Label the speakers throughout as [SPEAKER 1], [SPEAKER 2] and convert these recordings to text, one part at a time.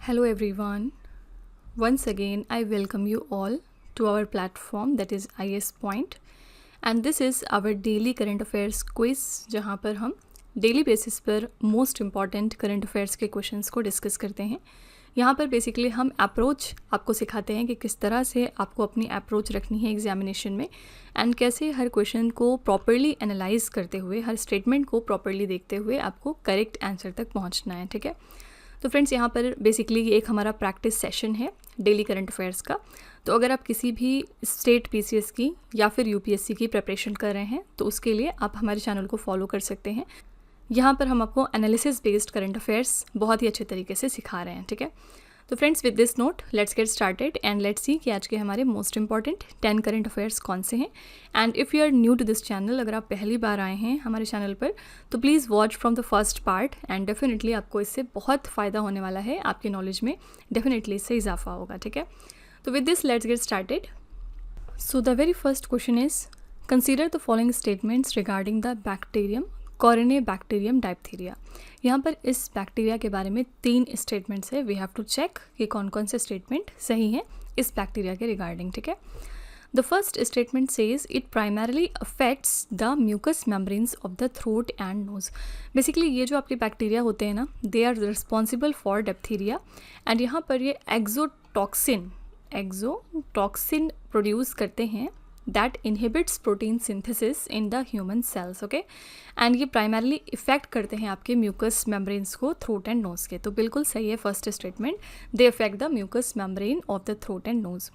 [SPEAKER 1] Hello everyone. Once again, I welcome you all to our platform that is IS Point and this is our daily current affairs quiz जहाँ पर हम daily basis पर most important current affairs के questions को discuss करते हैं। यहाँ पर बेसिकली हम अप्रोच आपको सिखाते हैं कि किस तरह से आपको अपनी अप्रोच रखनी है एग्जामिनेशन में एंड कैसे हर क्वेश्चन को प्रॉपरली एनालाइज करते हुए हर स्टेटमेंट को प्रॉपरली देखते हुए आपको करेक्ट आंसर तक पहुँचना है। ठीक है, तो फ्रेंड्स यहाँ पर बेसिकली ये एक हमारा प्रैक्टिस सेशन है डेली करंट अफेयर्स का। तो अगर आप किसी भी स्टेट पीसीएस की या फिर यूपीएससी की प्रिपरेशन कर रहे हैं तो उसके लिए आप हमारे चैनल को फॉलो कर सकते हैं। यहाँ पर हम आपको एनालिसिस बेस्ड करंट अफेयर्स बहुत ही अच्छे तरीके से सिखा रहे हैं। ठीक है, तो friends with this note let's get started and let's see कि आज के हमारे मोस्ट इंपॉर्टेंट 10 करंट अफेयर्स कौन से हैं। And if you are new to this channel, अगर आप पहली बार आए हैं हमारे चैनल पर तो please watch from the first part and definitely आपको इससे बहुत फ़ायदा होने वाला है, आपकी नॉलेज में डेफिनेटली इससे इजाफा होगा। ठीक है, तो with this let's get started. So the very first question is consider the following statements regarding the bacterium corynebacterium diphtheria. यहाँ पर इस बैक्टीरिया के बारे में 3 स्टेटमेंट्स है। वी हैव टू चेक कि कौन कौन से स्टेटमेंट सही हैं इस बैक्टीरिया के रिगार्डिंग। ठीक है, the first statement says it primarily affects the mucous membranes of the throat and nose. Basically ये जो आपके बैक्टीरिया होते हैं ना, they are responsible for diphtheria and यहाँ पर ये एक्सोटॉक्सिन प्रोड्यूस करते हैं that inhibits protein synthesis in the human cells. okay, and ये primarily इफेक्ट करते हैं आपके म्यूकस मेम्ब्रेन्स को थ्रोट एंड नोज के। तो बिल्कुल सही है first statement, they affect the mucus membrane of the throat and nose.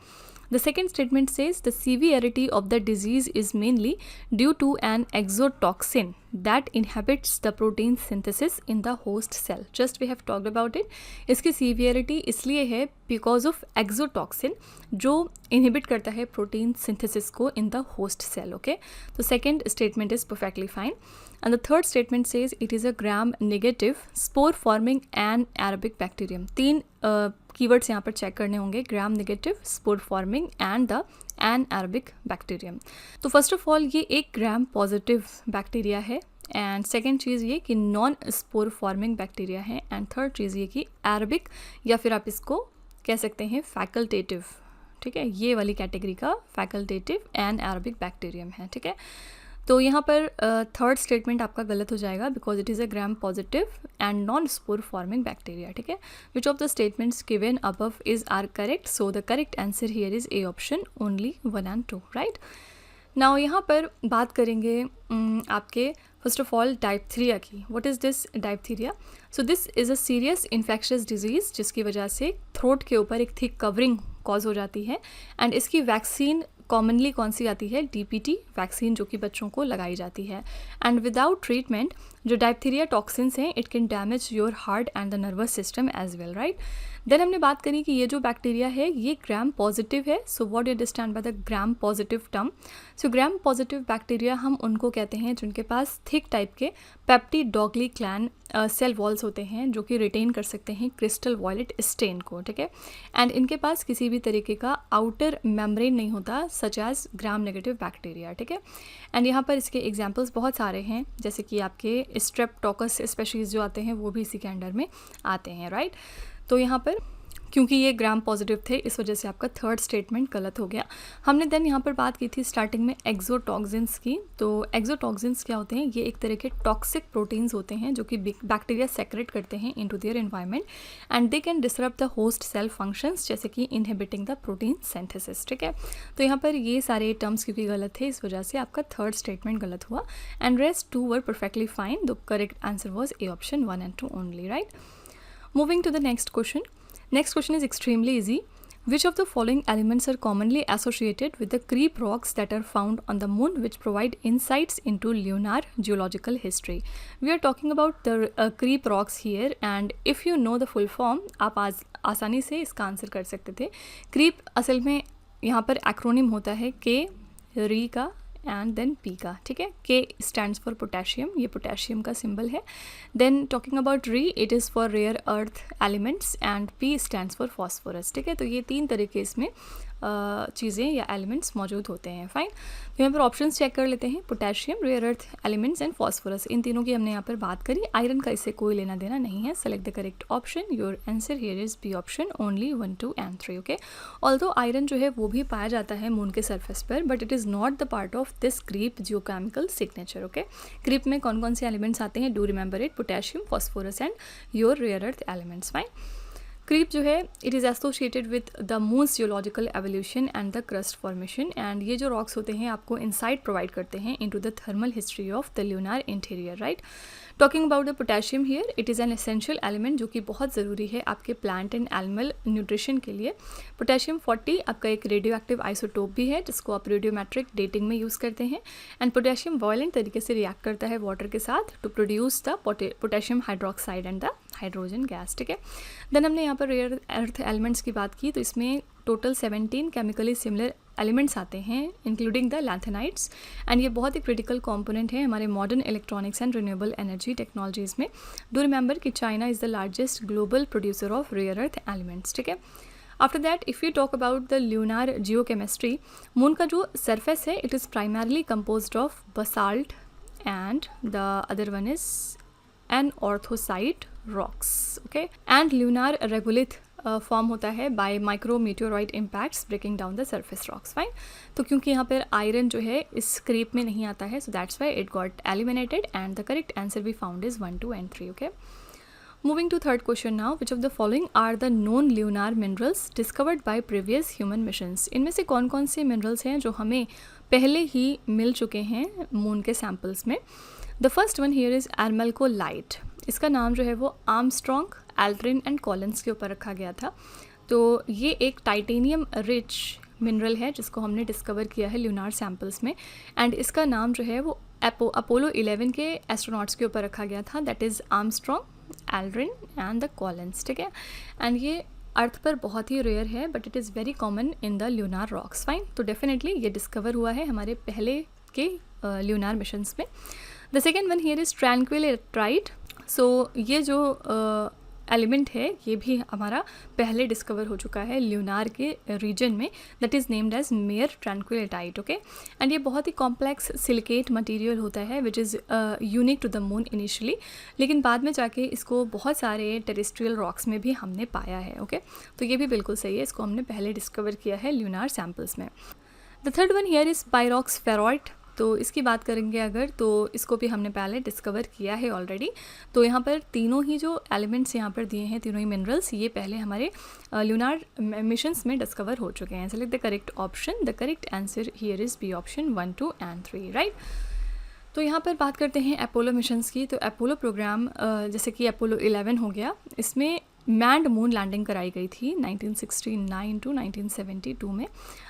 [SPEAKER 1] The second statement says the severity of the disease is mainly due to an exotoxin that inhibits the protein synthesis in the host cell. Just we have talked about it. इसकी severity इसलिए है because of exotoxin जो inhibit करता है protein synthesis को in the host cell. Okay, तो second statement is perfectly fine. And the third statement says it is a gram-negative spore-forming anaerobic bacterium. 3 keywords यहाँ पर चेक करने होंगे, gram negative, spore forming and the anaerobic bacterium. तो first of all ये एक gram positive bacteria है and second चीज़ ये कि नॉन स्पोर फॉर्मिंग बैक्टीरिया है एंड थर्ड चीज़ ये कि एरोबिक या फिर आप इसको कह सकते हैं फैकल्टेटिव। ठीक है, ये वाली कैटेगरी का फैकल्टेटिव एंड एरोबिक बैक्टीरियम है। ठीक है, तो यहाँ पर थर्ड स्टेटमेंट आपका गलत हो जाएगा because it is a gram positive and non spore forming bacteria. ठीक है, which of the statements given above is are correct, so the correct answer here is A option only 1 and 2, right. Now यहाँ पर बात करेंगे आपके first of all diphtheria की। What is this diphtheria? So this is a serious infectious disease जिसकी वजह से throat के ऊपर एक थिक कवरिंग कॉज हो जाती है एंड इसकी वैक्सीन कॉमनली कौन सी आती है? डीपीटी वैक्सीन, जो कि बच्चों को लगाई जाती है। एंड विदाउट ट्रीटमेंट जो डायप्थीरिया टॉक्सिन्स हैं it can damage your heart and the nervous system as well, right. Then हमने बात करी कि ये जो बैक्टीरिया है ये ग्राम पॉजिटिव है। So what you understand by the gram positive term? So gram positive bacteria हम उनको कहते हैं जिनके पास थिक टाइप के पेप्टिडोग्ली क्लैन सेल वॉल्स होते हैं जो कि रिटेन कर सकते हैं क्रिस्टल वॉयलेट स्टेन को। ठीक है, एंड इनके पास किसी भी तरीके का आउटर मेम्ब्रेन नहीं होता such as gram negative bacteria. ठीक है, एंड यहाँ पर इसके एग्जांपल्स बहुत सारे हैं जैसे कि आपके स्ट्रेप्टोकस स्पेशीज़ जो आते हैं वो भी इसी के अंडर में आते हैं, राइट। तो यहाँ पर क्योंकि ये ग्राम पॉजिटिव थे इस वजह से आपका थर्ड स्टेटमेंट गलत हो गया। हमने देन यहाँ पर बात की थी स्टार्टिंग में एक्सोटॉक्सिन्स की। तो एक्सोटॉक्सिन्स क्या होते हैं? ये एक तरह के टॉक्सिक प्रोटीन्स होते हैं जो कि बैक्टीरिया सेक्रेट करते हैं into their environment and they can disrupt the host cell functions जैसे कि इनहिबिटिंग द प्रोटीन सिंथेसिस। ठीक है, तो यहाँ पर ये सारे टर्म्स क्योंकि गलत थे इस वजह से आपका थर्ड स्टेटमेंट गलत हुआ and rest 2 were perfectly fine. The correct answer was A option 1 and 2 only, right. Moving to the next question. Next question is extremely easy. Which of the following elements are commonly associated with the creep rocks that are found on the moon which provide insights into lunar geological history? We are talking about the creep rocks here and if you know the full form आप आसानी से इसका answer कर सकते थे। creep असल में यहाँ पर एक्रोनिम होता है K, री का एंड देन पी का। ठीक है, के स्टैंड्स फॉर पोटेशियम, ये पोटेशियम का सिंबल है। Then talking about REE it is for rare earth elements and P stands for phosphorus. ठीक है, तो ये 3 तरीके इसमें चीज़ें या एलिमेंट्स मौजूद होते हैं। फाइन, तो यहाँ पर ऑप्शंस चेक कर लेते हैं। Potassium, rare earth elements and phosphorus, इन तीनों की हमने यहाँ पर बात करी। आयरन का इससे कोई लेना देना नहीं है। Select the correct option. Your answer here is B option, only 1, 2 and 3। Okay, although iron जो है वो भी पाया जाता है मून के सरफेस पर, but it is not the part of this KREEP geochemical signature. Okay, KREEP में कौन कौन से एलिमेंट्स आते हैं? Do remember it, potassium, phosphorus and your rare earth elements. Fine, KREEP जो है it is associated with the moon's geological evolution and the crust formation, and ये जो रॉक्स होते हैं आपको इंसाइट प्रोवाइड करते हैं into the thermal history of the lunar interior. Right, talking about the potassium here, it is an essential element जो कि बहुत ज़रूरी है आपके प्लांट एंड एनिमल न्यूट्रिशन के लिए। पोटेशियम 40 आपका एक रेडियो एक्टिव आइसोटोप भी है जिसको आप रेडियोमेट्रिक डेटिंग में यूज़ करते हैं, एंड पोटेशियम वायलेंट तरीके से रिएक्ट करता है वाटर के साथ to produce the potassium hydroxide and the hydrogen gas. ठीक है, देन हमने यहाँ पर रेयर अर्थ एलिमेंट्स की बात की, तो इसमें टोटल 17 केमिकली सिमिलर एलिमेंट्स आते हैं इंक्लूडिंग द लैंथेनाइट्स, एंड ये बहुत ही क्रिटिकल कंपोनेंट है हमारे modern electronics and renewable energy technologies में। डू रिमेंबर कि China is the largest global producer of rare earth elements. ठीक है, after that if you talk about the lunar geochemistry, moon का जो सरफेस है it is primarily composed of basalt and the other one is an orthosite rocks. Okay, and lunar regolith form होता है by micro meteoroid impacts breaking down the surface rocks. Fine, तो क्योंकि यहाँ पर iron जो है इस क्रीप में नहीं आता है, so that's why it got eliminated, and the correct answer we found is 1, 2 and 3। Okay, moving to third question now, which of the following are the known lunar minerals discovered by previous human missions? इनमें से कौन कौन से minerals हैं जो हमें पहले ही मिल चुके हैं मून के सैम्पल्स में? The first one here is armalcolite. इसका नाम जो है वो आर्मस्ट्रॉन्ग, एल्ड्रिन एंड कॉलिंस के ऊपर रखा गया था। तो ये एक टाइटेनियम रिच मिनरल है जिसको हमने डिस्कवर किया है ल्यूनार सैम्पल्स में, एंड इसका नाम जो है वो अपोलो 11 के एस्ट्रोनॉट्स के ऊपर रखा गया था, that is Armstrong, Aldrin and the Collins. ठीक है, एंड ये अर्थ पर बहुत ही रेयर है but it is very common in the lunar rocks. Fine, तो डेफिनेटली ये डिस्कवर हुआ है हमारे पहले के ल्यूनार मिशंस में। The second one here is tranquillityite. सो ये जो एलिमेंट है ये भी हमारा पहले डिस्कवर हो चुका है ल्यूनार के रीजन में, that is named as mare tranquillityite. Okay, and ये बहुत ही कॉम्प्लेक्स सिलिकेट मटेरियल होता है which is unique to the moon initially, लेकिन बाद में जाके इसको बहुत सारे टेरेस्ट्रियल रॉक्स में भी हमने पाया है। ओके, तो ये भी बिल्कुल सही है, इसको हमने पहले डिस्कवर किया है ल्यूनार सैम्पल्स में। The third one here is pyroxferroite. तो इसकी बात करेंगे अगर, तो इसको भी हमने पहले डिस्कवर किया है ऑलरेडी। तो यहाँ पर तीनों ही जो एलिमेंट्स यहाँ पर दिए हैं, तीनों ही मिनरल्स, ये पहले हमारे ल्यूनार मिशंस में डिस्कवर हो चुके हैं। Select the correct option. The correct answer here is B option 1, 2 and 3। Right, तो यहाँ पर बात करते हैं अपोलो मिशंस की। तो अपोलो प्रोग्राम जैसे कि अपोलो 11 हो गया, इसमें मैंड मून लैंडिंग कराई गई थी 1969 टू 1972 में।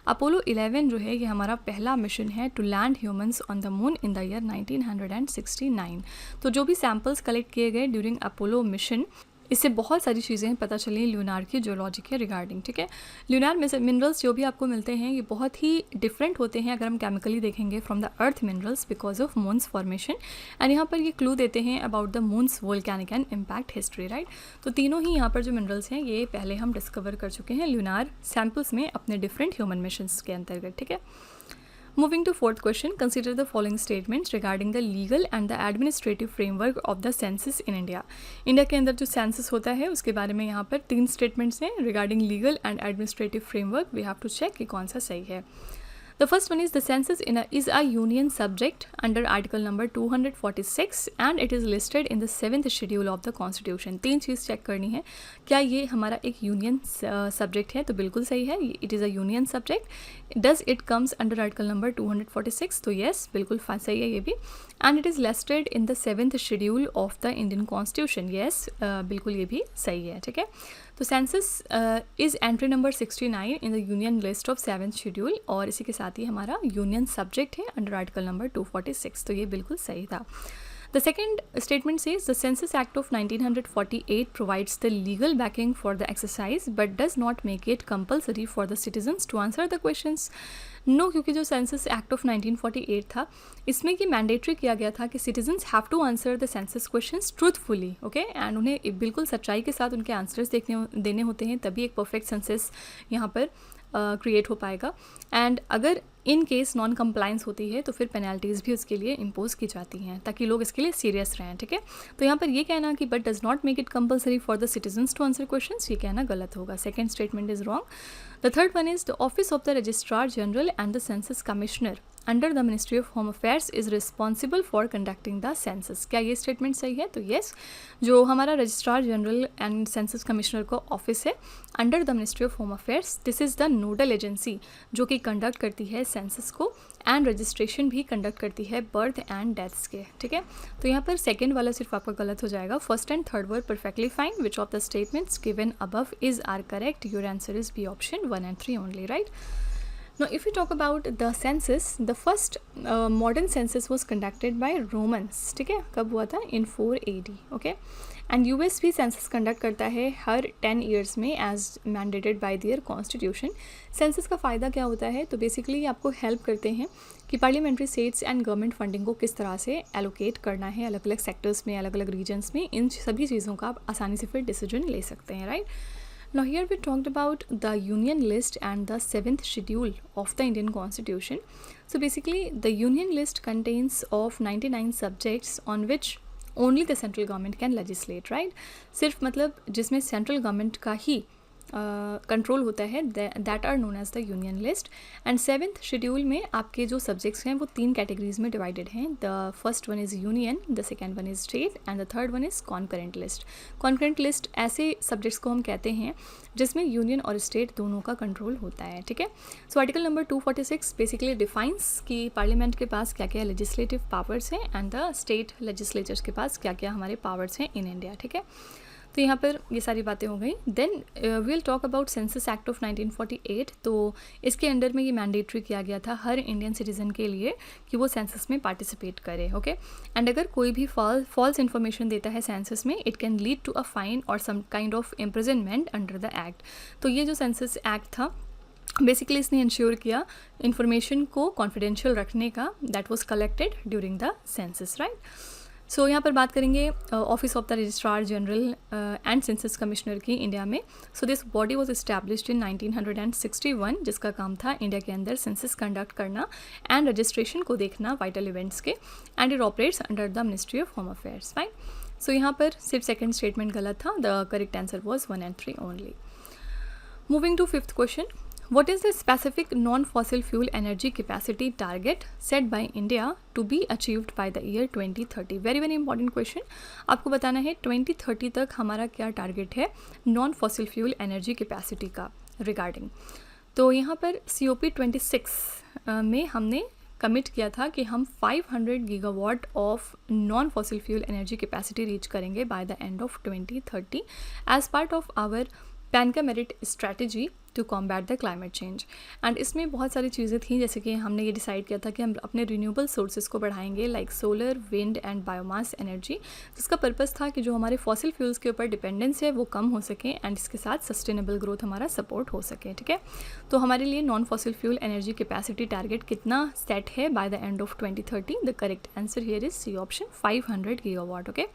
[SPEAKER 1] अपोलो 11 जो है ये हमारा पहला मिशन है to land humans on the moon in the year 1969। तो जो भी सैम्पल्स कलेक्ट किए गए ड्यूरिंग अपोलो मिशन, इससे बहुत सारी चीज़ें पता चली ल्यूनार की जियोलॉजी के रिगार्डिंग। ठीक है, ल्यूनार मिनरल्स जो भी आपको मिलते हैं ये बहुत ही डिफरेंट होते हैं अगर हम केमिकली देखेंगे from the earth minerals because of moons formation, and यहाँ पर ये क्लू देते हैं about the moons volcanic and impact history. Right, तो तीनों ही यहाँ पर जो मिनरल्स हैं ये पहले हम डिस्कवर कर चुके हैं ल्यूनार सैम्पल्स में अपने डिफरेंट ह्यूमन मिशंस के अंतर्गत। ठीक है, Moving to fourth question, consider the following statements regarding the legal and the administrative framework of the census in India. India के अंदर जो सेंसस होता है उसके बारे में यहाँ पर 3 स्टेटमेंट्स हैं regarding legal and administrative framework. We have to check कि कौन सा सही है। The first one is the census is a union subject under article number 246 and it is listed in the 7th schedule of the constitution। 3 चीज़ check करनी है, क्या ये हमारा एक यूनियन सब्जेक्ट है? तो बिल्कुल सही है, it is a union subject. Does it comes under article number 246? तो येस, बिल्कुल सही है ये भी। And it is listed in the 7th schedule of the Indian constitution. Yes, बिल्कुल ये भी सही है। ठीक है, तो census is entry number 69 in the Union list of 7th schedule, और इसी के साथ ही हमारा यूनियन सब्जेक्ट है अंडर आर्टिकल नंबर 246। तो ये बिल्कुल सही था। The second statement says the Census Act of 1948 provides the legal backing for the exercise but does not make it compulsory for the citizens to answer the questions. No, क्योंकि जो census Act of 1948 था इसमें ये mandatory किया गया था कि citizens have to answer the census questions truthfully. Okay, and उन्हें बिल्कुल सच्चाई के साथ उनके आंसर्स देने होते हैं, तभी एक परफेक्ट सेंसस यहाँ पर क्रिएट हो पाएगा। एंड अगर इन केस नॉन कंप्लाइंस होती है तो फिर पेनल्टीज़ भी उसके लिए इम्पोज की जाती हैं ताकि लोग इसके लिए सीरियस रहें, ठीक है। तो यहाँ पर ये कहना कि but does not make it compulsory for the citizens to answer questions, ये कहना गलत होगा। Second statement is wrong. The third one is the office of the registrar general and the Census Commissioner under the ministry of home Affairs is responsible for conducting the census. क्या ये statement सही है? तो yes, जो हमारा Registrar general and census Commissioner का office है under the ministry of home affairs, this is the nodal agency जो कि कंडक्ट करती है सेंसस को एंड रजिस्ट्रेशन भी कंडक्ट करती है बर्थ एंड डेथ्स के, ठीक है। तो यहाँ पर सेकेंड वाला सिर्फ आपका गलत हो जाएगा। First and third were perfectly fine. Which of the statements given above is are correct? Your answer is B option 1 and 3 only, right? Now, if we talk about the census, the first modern census was conducted by Romans, ठीक है। कब हुआ था? In 4 AD, okay? And US भी census conduct करता है हर 10 years में as mandated by their constitution. Census का फ़ायदा क्या होता है? तो बेसिकली आपको हेल्प करते हैं कि parliamentary states and government funding को किस तरह से एलोकेट करना है अलग अलग सेक्टर्स में, अलग अलग रीजन्स में। इन सभी चीज़ों का आप आसानी से फिर डिसीजन ले सकते हैं, right. Now here we talked about the Union List and the 7th schedule of the Indian Constitution. So basically the Union List contains of 99 subjects on which only the central government can legislate, right? सिर्फ मतलब जिसमें central government का ही control होता है, that are known as the Union List. And 7th schedule में आपके जो subjects हैं वो 3 कैटेगरीज में डिवाइडेड हैं। The first one is union, the second one is state and the third one is concurrent list. Concurrent list ऐसे subjects को हम कहते हैं जिसमें यूनियन और स्टेट दोनों का कंट्रोल होता है, ठीक है। So article number 246 basically defines कि पार्लियामेंट के पास क्या क्या लेजिस्लेटिव पावर्स हैं एंड द स्टेट लेजिस्लेचर्स के पास क्या क्या हमारे पावर्स हैं इन इंडिया, ठीक है। तो यहाँ पर ये सारी बातें हो गई। Then we'll talk about Census Act of 1948। तो इसके अंडर में ये मैंडेटरी किया गया था हर इंडियन सिटीज़न के लिए कि वो सेंसस में पार्टिसिपेट करे, ओके। एंड अगर कोई भी फॉल्स इन्फॉर्मेशन देता है सेंसस में, it can lead to a fine और some kind of imprisonment under the act. तो ये जो सेंसस एक्ट था बेसिकली इसने इंश्योर किया इन्फॉर्मेशन को कॉन्फिडेंशियल रखने का that was collected during the census, right. So यहाँ पर बात करेंगे office of the registrar general and census commissioner की इंडिया में। So this body was established in 1961 जिसका काम था इंडिया के अंदर सेंसस कंडक्ट करना एंड रजिस्ट्रेशन को देखना वाइटल इवेंट्स के, and it operates under the ministry of home affairs, fine. So यहाँ पर सिर्फ सेकेंड स्टेटमेंट गलत था। The correct answer was 1 and 3 only. Moving to 5th question, what is the specific non-fossil fuel energy capacity target set by India to be achieved by the year 2030? very very important question। आपको बताना है 2030 तक हमारा क्या target है non fossil fuel energy capacity का regarding. तो यहाँ पर COP 26 में हमने कमिट किया था कि हम 500 gigawatt of non fossil fuel energy capacity reach करेंगे by the end of 2030 as part of our Panchamrit strategy to combat the climate change. And इसमें बहुत सारी चीज़ें थी, जैसे कि हमने ये डिसाइड किया था कि हम अपने रिन्यूएबल सोर्सेज को बढ़ाएंगे like solar, wind and biomass energy, जिसका पर्पस था कि जो हमारे फॉसिल फ्यूल्स के ऊपर डिपेंडेंस है वो कम हो सके एंड इसके साथ सस्टेनेबल ग्रोथ हमारा सपोर्ट हो सके, ठीक है। तो हमारे लिए non fossil fuel energy capacity target कितना सेट है by the end of 2030? The correct answer here is C option 500 gigawatt, okay.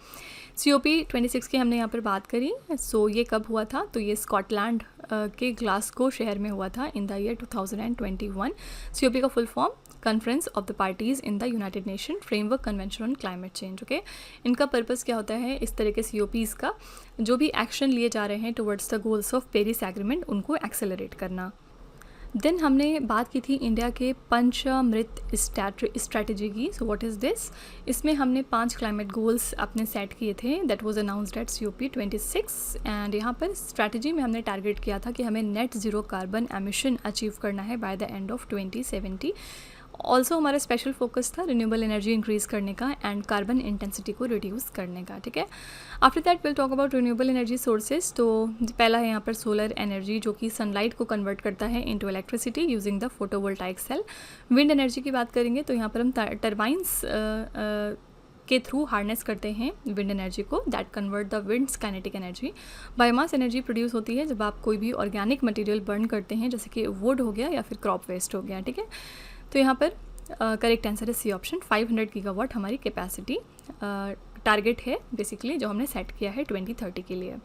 [SPEAKER 1] COP 26 की हमने यहाँ पर बात करी। सो ये कब हुआ था? तो ये स्कॉटलैंड के ग्लासगो शहर में हुआ था इन द ईयर 2021। COP का full form conference of the parties in the United nation framework convention on climate change, okay. इनका पर्पस क्या होता है? इस तरह के COPs का जो भी एक्शन लिए जा रहे हैं towards the goals of Paris Agreement उनको एक्सेलरेट करना। देन हमने बात की थी इंडिया के पंचामृत स्ट्रैटेजी की। So what is this? इसमें हमने 5 क्लाइमेट गोल्स अपने सेट किए थे that was announced at COP 26। And यहाँ पर स्ट्रैटेजी में हमने टारगेट किया था कि हमें net zero carbon emission achieve करना है by the end of 2070। Also हमारा स्पेशल फोकस था रिन्यूएबल एनर्जी इंक्रीज़ करने का एंड कार्बन इंटेंसिटी को रिड्यूस करने का, ठीक है। After that will talk about renewable energy sources. तो पहला है यहाँ पर सोलर एनर्जी जो कि सनलाइट को कन्वर्ट करता है into electricity using the photovoltaic cell. Wind energy की बात करेंगे तो यहाँ पर हम टर्बाइंस के थ्रू हार्नेस करते हैं विंड एनर्जी को that convert the winds kinetic energy. Biomass energy produce होती है जब आप कोई भी ऑर्गेनिक मटेरियल बर्न करते हैं, जैसे कि वुड हो गया या फिर क्रॉप वेस्ट हो गया, ठीक है। तो यहाँ पर करेक्ट आंसर है सी ऑप्शन 500 गीगावाट हमारी कैपेसिटी टारगेट है बेसिकली जो हमने सेट किया है 2030 के लिए।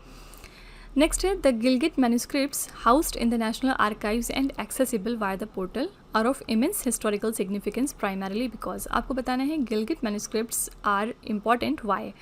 [SPEAKER 1] नेक्स्ट है the Gilgit manuscripts housed in the National Archives and accessible via the portal are of immense historical significance primarily because आपको बताना है Gilgit manuscripts are important why.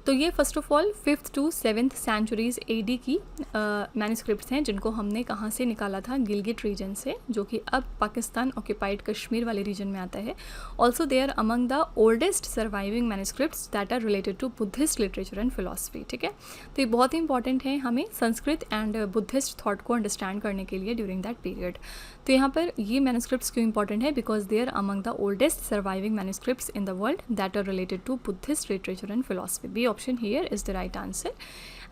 [SPEAKER 1] तो ये first of all 5th to 7th centuries AD की manuscripts हैं जिनको हमने कहाँ से निकाला था, गिलगिट रीजन से, जो कि अब पाकिस्तान ऑक्यूपाइड कश्मीर वाले रीजन में आता है। Also they are among the oldest surviving manuscripts that are related to Buddhist literature and philosophy. ठीक है, तो ये बहुत ही इंपॉर्टेंट है हमें संस्कृत एंड बुद्धिस्ट थॉट को अंडरस्टैंड करने के लिए ड्यूरिंग दैट पीरियड। तो यहाँ पर ये मैन्यूस्क्रिप्ट्स क्यों इंपॉर्टेंट है, because they are among the oldest surviving manuscripts in the world that are related to Buddhist literature and philosophy. B option here is the right answer.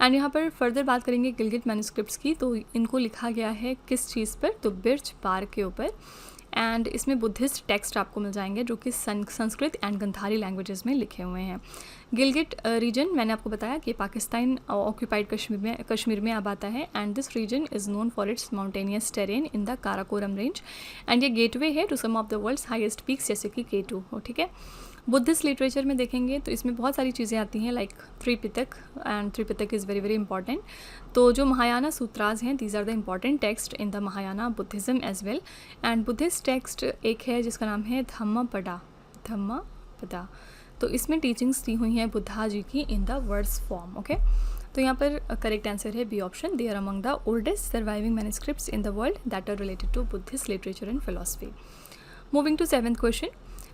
[SPEAKER 1] And यहाँ पर further बात करेंगे गिलगिट मैन्यूस्क्रिप्ट्स की, तो इनको लिखा गया है किस चीज़ पर, तो बिर्च बार्क के ऊपर। एंड इसमें बुद्धिस्ट टेक्स्ट आपको मिल जाएंगे जो कि संस्कृत एंड गंधारी लैंग्वेजेस में लिखे हुए हैं। गिलगिट रीजन मैंने आपको बताया कि पाकिस्तान ऑक्यूपाइड कश्मीर में अब आता है। And this region is known for its mountainous terrain in the Karakoram range. And ये गेटवे है to some of the world's highest peaks जैसे कि K2 हो। ठीक है, बुद्धिस्ट लिटरेचर में देखेंगे तो इसमें बहुत सारी चीज़ें आती हैं like Tripitaka, and Tripitaka is very very important. तो जो महायाना सूत्राज हैं, these are the important text in the Mahayana Buddhism as well. And Buddhist text एक है जिसका नाम है धम्मपदा। तो इसमें टीचिंग्स दी हुई हैं बुद्धा जी की in the words form. Okay, तो यहाँ पर करेक्ट आंसर है B option, they are among the oldest surviving manuscripts in the world that are related to Buddhist literature and philosophy. Moving to 7th question,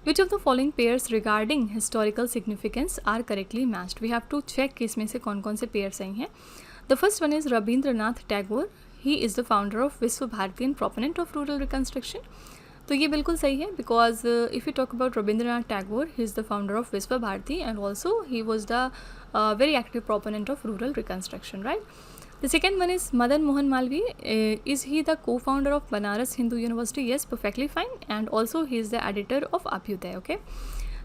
[SPEAKER 1] Which of the following pairs regarding historical significance are correctly matched? We have to check कि इसमें से कौन कौन से pair सही हैं। The first one is Rabindranath Tagore. He is the founder of Vishwa Bharati and proponent of rural reconstruction. तो ये बिल्कुल सही है because if you talk about Rabindranath Tagore, he is the founder of Vishwa Bharati and also he was the very active proponent of rural reconstruction, right? The second one is Madan Mohan Malviya. Is he the co-founder of Banaras Hindu University? Yes, perfectly fine. And also he is the editor of Abhyuday. Okay.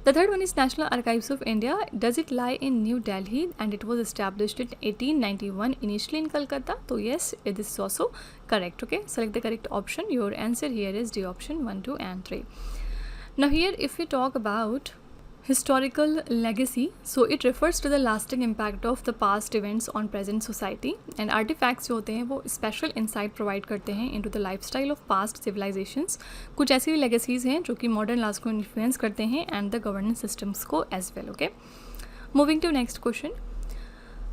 [SPEAKER 1] The third one is National Archives of India. Does it lie in New Delhi? And it was established in 1891, initially in Calcutta. So yes, it is also correct. Okay. Select the correct option. Your answer here is D option 1, 2 and 3. Now here if we talk about historical legacy, so it refers to the lasting impact of the past events on present society, and artifacts जो होते हैं वो special insight provide करते हैं into the lifestyle of past civilizations। कुछ ऐसी legacies हैं जो कि modern laws को influence करते हैं and the governance systems को as well। okay, moving to next question,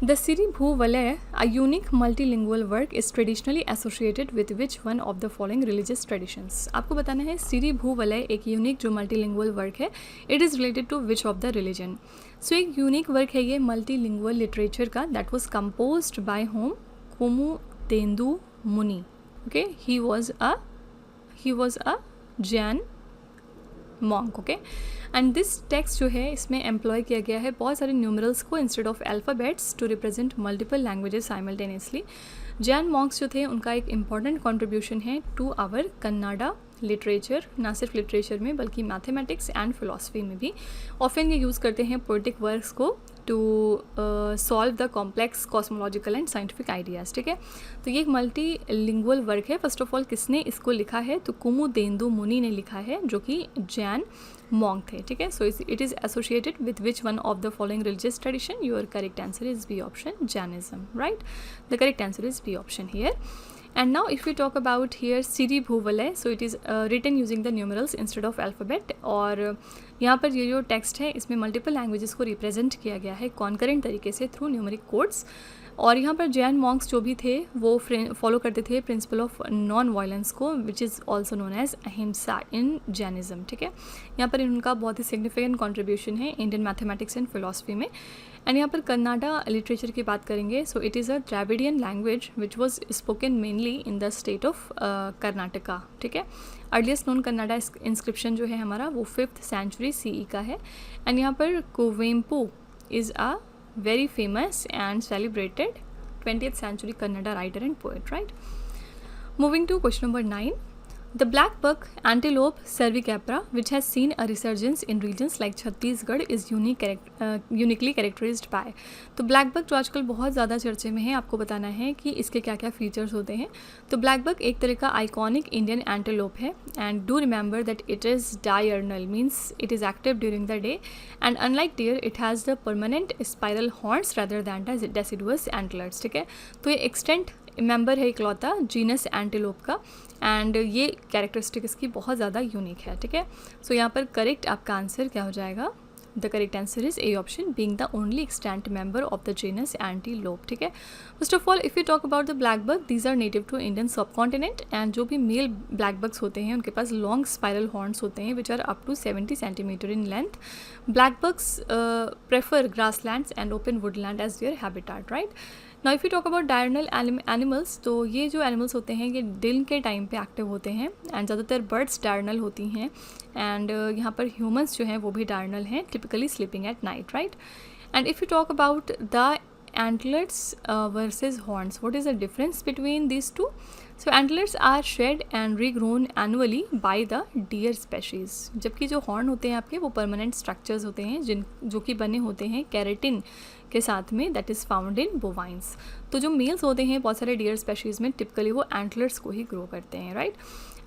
[SPEAKER 1] the Siri Bhuvalaya, a unique multilingual work, is traditionally associated with which one of the following religious traditions? आपको बताना है सिरी भूवलय एक unique जो multilingual work है, it is related to which of the religion. So एक unique work है ये multilingual literature का, that was composed by whom, Kumudendu Muni. Okay, he was a Jain monk. Okay, and this text जो है इसमें एम्प्लॉय किया गया है बहुत सारे न्यूमरल्स को instead of alphabets to represent multiple languages simultaneously. Jain monks जो थे उनका एक इम्पॉर्टेंट कॉन्ट्रीब्यूशन है टू आवर कन्नाडा लिटरेचर, ना सिर्फ लिटरेचर में बल्कि मैथमेटिक्स एंड फिलॉसफी में भी। ऑफन ये यूज़ करते हैं पोएटिक वर्क्स को to solve the complex cosmological and scientific ideas. ठीक है, तो ये एक मल्टी लिंगुअल वर्क है। फर्स्ट ऑफ ऑल किसने इसको लिखा है, तो कुमुदेंदु मुनि ने लिखा है जो कि जैन मॉन्क थे। ठीक है, so it is associated with which one of the following religious tradition? Your correct answer is B option, Jainism, right? The correct answer is B option here. And now if we talk about here Siri Bhuvalaya, so it is written using the numerals instead of alphabet। और यहाँ पर ये जो text है इसमें multiple languages को represent किया गया है कॉन्करेंट तरीके से थ्रू न्यूमेरिक कोड्स। और यहाँ पर जैन मॉन्क्स जो भी थे वो फॉलो करते थे प्रिंसिपल ऑफ नॉन वायलेंस को, which is also known as ahimsa in Jainism. ठीक है, यहाँ पर इनका बहुत ही सिग्निफिकेंट कॉन्ट्रीब्यूशन है इंडियन मैथमेटिक्स एंड फिलॉसफी में। एंड यहाँ पर कन्नाडा लिटरेचर की बात करेंगे, so it is a Dravidian language which was spoken mainly in the state of Karnataka. ठीक है, अर्लीस्ट नोन कन्नाडा इंस्क्रिप्शन जो है हमारा वो 5th सेंचुरी CE का है। एंड यहाँ पर Kuvempu is a very famous and celebrated 20th century Kannada writer and poet, right? Moving to question number 9, The black buck antelope cervicapra, which has seen a resurgence in regions like Chhattisgarh, is uniquely characterized by। तो black buck जो आजकल बहुत ज़्यादा चर्चे में है, आपको बताना है कि इसके क्या क्या फीचर्स होते हैं। तो ब्लैक बक एक तरह का आइकॉनिक इंडियन एंटेलोप है, and do remember that it is diurnal, means it is active during the day, and unlike deer it has the permanent spiral horns rather than the deciduous antlers. ठीक है, तो ये extant member है इकलौता genus antelope का, and ये characteristic इसकी बहुत ज़्यादा यूनिक है। ठीक है, सो यहाँ पर करेक्ट आपका आंसर क्या हो जाएगा? The correct answer is A option, being the only extant member of the genus antilope. ठीक है, first of all if you talk about the black buck, these are native to Indian subcontinent, and जो भी mail black बक्स होते हैं उनके पास long spiral horns होते हैं which are up to 70 centimetre in length. Black bucks prefer grasslands and open woodland as their habitat, right. Now if you talk about diurnal animals, तो ये जो एनिमल्स होते हैं ये दिन के टाइम पे एक्टिव होते हैं, एंड ज़्यादातर बर्ड्स डायर्नल होती हैं, एंड यहाँ पर ह्यूमंस जो हैं वो भी डायर्नल हैं, typically sleeping at night, right. And if you talk about the antlers versus horns, what is the difference between these two? So antlers are shed and regrown annually by the deer species, जबकि जो horn होते हैं आपके वो permanent structures होते हैं जो कि बने होते हैं केराटिन के साथ में, दैट इज़ फाउंड इन बोवाइंस। तो जो मेल्स होते हैं बहुत सारे डियर स्पेशीज़ में टिपिकली वो एंटलर्स को ही ग्रो करते हैं, राइट।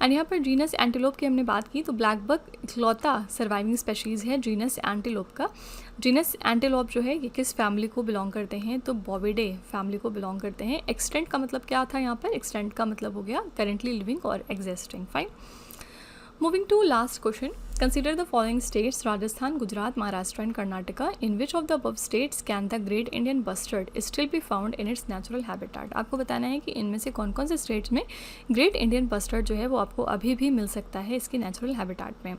[SPEAKER 1] एंड यहाँ पर जीनस एंटीलोप की हमने बात की, तो ब्लैक बक इकलौता सर्वाइविंग स्पेशीज़ है जीनस एंटीलोप का। जीनस एंटीलोप जो है ये किस फैमिली को बिलोंग करते हैं? तो बॉविडे फैमिली को बिलोंग करते हैं। एक्सटेंट का मतलब क्या था यहाँ पर? एक्सटेंट का मतलब हो गया करेंटली लिविंग और existing, fine. Moving to last question, consider the following states: Rajasthan, Gujarat, Maharashtra and Karnataka. In which of the above states can the Great Indian Bustard still be found in its natural habitat? आपको बताना है कि इनमें से कौन कौन से states में ग्रेट इंडियन बस्टर्ड जो है वो आपको अभी भी मिल सकता है इसके नेचुरल हैबिटेट में।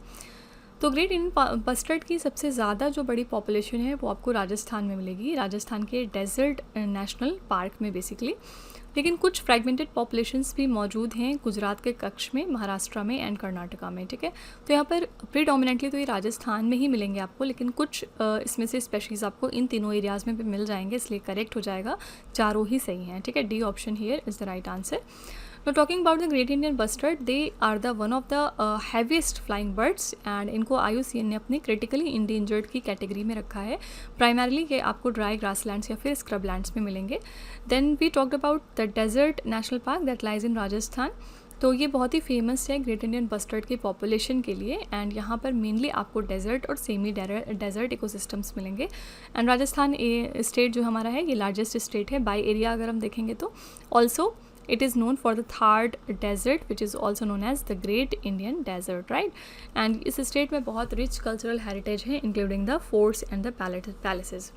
[SPEAKER 1] तो ग्रेट इंडियन बस्टर्ड की सबसे ज़्यादा जो बड़ी पॉपुलेशन है वो आपको राजस्थान में मिलेगी, राजस्थान के डेजर्ट नेशनल पार्क में बेसिकली। लेकिन कुछ फ्रैगमेंटेड पॉपुलेशंस भी मौजूद हैं गुजरात के कच्छ में, महाराष्ट्र में एंड कर्नाटका में। ठीक है, तो यहाँ पर प्रीडोमिनेंटली तो ये राजस्थान में ही मिलेंगे आपको, लेकिन कुछ इसमें से स्पेशीज़ आपको इन तीनों एरियाज़ में भी मिल जाएंगे, इसलिए करेक्ट हो जाएगा, चारों ही सही हैं। ठीक है, D option here is the right answer. Now talking about the Great Indian Bustard, they are the one of the heaviest flying birds, and इनको IUCN ने अपनी critically endangered की कैटेगरी में रखा है। प्राइमरली ये आपको ड्राई ग्रासलैंड्स या फिर स्क्रबलैंड्स में मिलेंगे। Then we talked about the desert national park that lies in Rajasthan, तो ये बहुत ही फेमस है ग्रेट इंडियन बस्टर्ड की पॉपुलेशन के लिए, एंड यहाँ पर मेनली आपको डेजर्ट और सेमी डेजर्ट इकोसिस्टम्स मिलेंगे। एंड राजस्थान स्टेट जो हमारा है ये लार्जेस्ट स्टेट है बाय एरिया अगर हम देखेंगे तो। Also it is known for the Thar desert which is also known as the Great Indian Desert, right? and इस स्टेट में बहुत रिच कल्चरल हेरिटेज है including the forts and the palaces.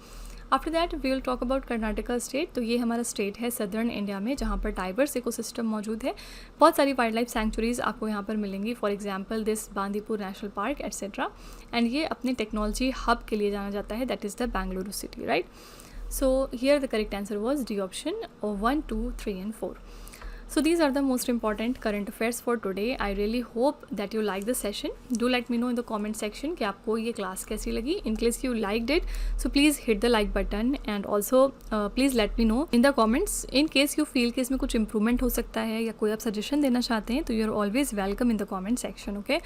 [SPEAKER 1] After that we will talk about Karnataka state, तो ये हमारा state है southern India में जहाँ पर डाइवर्स इकोसिस्टम मौजूद है, बहुत सारी वाइल्ड लाइफ सेंचुरीज आपको यहाँ पर मिलेंगी, for example this Bandipur national park etcetera, and ये अपने टेक्नोलॉजी हब के लिए जाना जाता है, that is the Bengaluru city, right. So here the correct answer was D option, 1, 2, 3 and 4. So these are the most important current affairs for today. I really hope that you like the session. Do let me know in the comment section कि आपको ये class कैसी लगी. In case you liked it, so please hit the like button and also please let me know in the comments. In case you feel कि इसमें कुछ improvement हो सकता है या कोई आप suggestion देना चाहते हैं तो you are always welcome in the comment section, okay?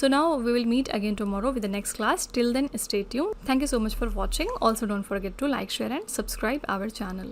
[SPEAKER 1] So now we will meet again tomorrow with the next class. Till then, stay tuned. Thank you so much for watching. Also don't forget to like, share and subscribe our channel.